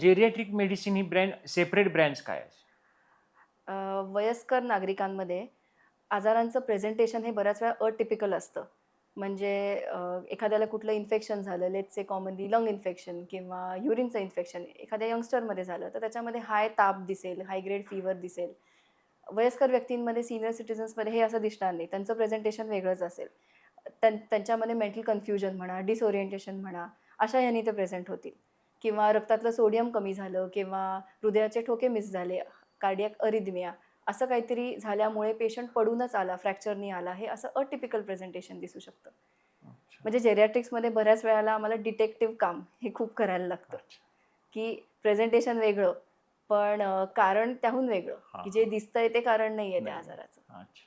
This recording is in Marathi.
जेरियाट्रिक मेडिसिन ही सेपरेट ब्रँच काय आहे? वयस्कर नागरिकांमध्ये आजारांचं प्रेझेंटेशन हे बऱ्याच वेळा अटिपिकल असतं. म्हणजे एखाद्याला कुठलं इन्फेक्शन झालं, let's say commonly lung infection किंवा युरिनचं इन्फेक्शन एखाद्या यंगस्टरमध्ये झालं, तर त्याच्यामध्ये हाय ताप दिसेल, हाय ग्रेड फीव्हर दिसेल. वयस्कर व्यक्तींमध्ये, सीनियर सिटिझन्समध्ये हे असं दिसणार नाही. त्यांचं प्रेझेंटेशन वेगळंच असेल. त्यांच्यामध्ये मेंटल कन्फ्युजन म्हणा, डिसओरिएंटेशन म्हणा, अशा ह्यानी ते प्रेझेंट होतील किंवा रक्तातलं सोडियम कमी झालं किंवा हृदयाचे ठोके मिस झाले, कार्डियाक अरिथमिया असं काहीतरी झाल्यामुळे पेशंट पडूनच आला, फ्रॅक्चरनी आला, हे असं अटिपिकल प्रेझेंटेशन दिसू शकतं. अच्छा, म्हणजे जेरियाट्रिक्समध्ये बऱ्याच वेळेला आम्हाला डिटेक्टिव्ह काम हे खूप करायला लागतं, अच्छा. की प्रेझेंटेशन वेगळं, पण कारण त्याहून वेगळं, हां, की जे हां. दिसतंय ते कारण नाहीये त्या नाही, आजाराचं. अच्छा.